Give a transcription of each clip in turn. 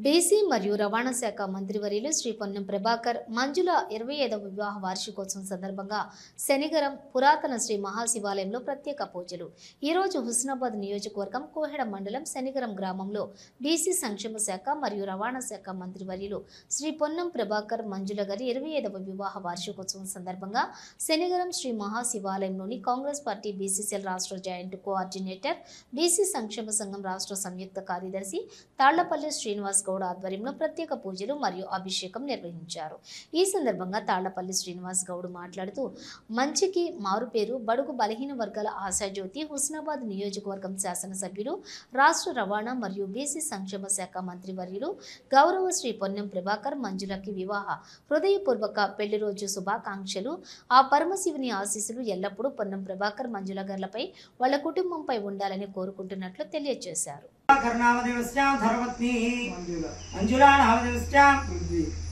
BC మరియు రవాణా శాఖ మంత్రివర్యులు శ్రీ పొన్నం ప్రభాకర్ మంజుల 25వ వివాహ వార్షికోత్సవం సందర్భంగా శనిగరం పురాతన శ్రీ మహాశివాలయంలో ప్రత్యేక పూజలు. ఈరోజు హుస్నాబాద్ నియోజకవర్గం కోహెడ మండలం శనిగరం గ్రామంలో బీసీ సంక్షేమ శాఖ మరియు రవాణా శాఖ మంత్రివర్యులు శ్రీ పొన్నం ప్రభాకర్ మంజుల గారి 25వ వివాహ వార్షికోత్సవం సందర్భంగా శనిగరం శ్రీ మహాశివాలయంలోని కాంగ్రెస్ పార్టీ బీసీసీఎల్ రాష్ట్ర జాయింట్ కోఆర్డినేటర్, బీసీ సంక్షేమ సంఘం రాష్ట్ర సంయుక్త కార్యదర్శి తాళ్లపల్లి శ్రీనివాస్ గౌడ్ ఆధ్వర్యంలో ప్రత్యేక పూజలు మరియు అభిషేకం నిర్వహించారు. ఈ సందర్భంగా తాళ్లపల్లి శ్రీనివాస్ గౌడ్ మాట్లాడుతూ, మంచికి మారుపేరు బడుగు బలహీన వర్గాల ఆశాజ్యోతి హుస్నాబాద్ నియోజకవర్గం శాసనసభ్యులు, రాష్ట్ర రవాణా మరియు బీసీ సంక్షేమ శాఖ మంత్రివర్యులు గౌరవ శ్రీ పొన్నం ప్రభాకర్ మంజులకి వివాహ హృదయపూర్వక పెళ్లి రోజు శుభాకాంక్షలు. ఆ పరమశివుని ఆశీస్సులు ఎల్లప్పుడూ పొన్నం ప్రభాకర్ మంజుల గార్లపై వాళ్ళ కుటుంబంపై ఉండాలని కోరుకుంటున్నట్లు తెలియజేశారు. कर्णामदेवस्यां धर्मपत्नी मंजुला नामदेवस्यां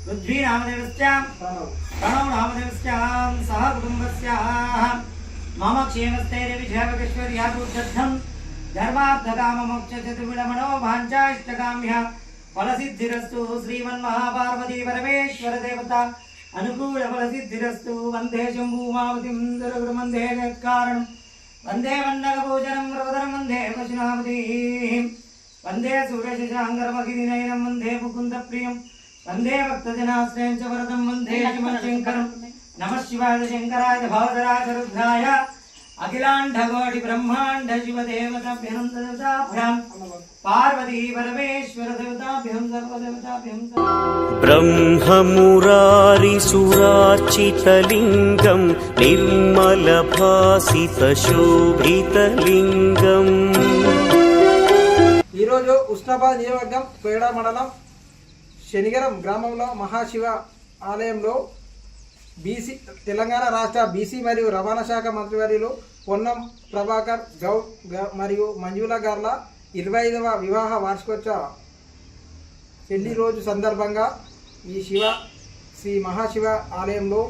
पृथ्वी नामदेवस्यां प्रणव नामदेवस्यां सह कुटुंबस्याः मम क्षेमस्थैर्यविजयवैश्वर्यादुद्धं धर्मार्थकाममोक्षचतुर्विधमनो वाञ्छाष्टकाम्यः फलसिद्धिरस्तु श्रीमन्महापार्वती परमेश्वर देवता अनुकूल फलसिद्धिरस्तु वन्दे शम्भूमावतिं दुर्गुरुमन्दे जगत्कारणं वन्दे वन्नगभोजनं वरदरं वन्दे वचनावतीं वन्दे सूर्यशशाङ्करमखिदिनयनं वन्दे मुकुन्दप्रियं वन्दे भक्तजनाश्रयं च वरदं वन्दे शिवशङ्करं नमः शिवाय शङ्कराय भवदराय रुद्राय अखिलाण्डकोटि ब्रह्माण्ड शिवदेवताभ्यं देवताभ्यां पार्वती परमेश्वर देवताभ्यं सर्वदेवताभ्यं ब्रह्ममुरारिसुरार्चितलिङ्गं निर्मलभासितशोभितलिङ्गम् ఈరోజు హుస్నాబాద్ నియోజకవర్గం కోయడ మండలం శనిగరం గ్రామంలో మహాశివ ఆలయంలో బీసీ తెలంగాణ రాష్ట్ర బీసీ మరియు రవాణా శాఖ మంత్రివర్యులు పొన్నం ప్రభాకర్ గౌడ్ మరియు మంజుల గార్ల 25వ వివాహ వార్షికోత్సవ పెళ్లి రోజు సందర్భంగా ఈ శ్రీ మహాశివ ఆలయంలో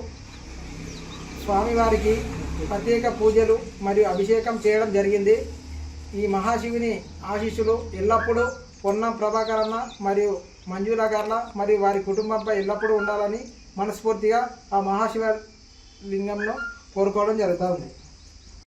స్వామివారికి ప్రత్యేక పూజలు మరియు అభిషేకం చేయడం జరిగింది. ఈ మహాశివుని ఆశీస్సులు ఎల్లప్పుడూ పొన్నం ప్రభాకర్ అన్న మరియు మంజుల గార్ల మరియు వారి కుటుంబంపై ఎల్లప్పుడూ ఉండాలని మనస్ఫూర్తిగా ఆ మహాశివ లింగంలో కోరుకోవడం జరుగుతూ ఉంది.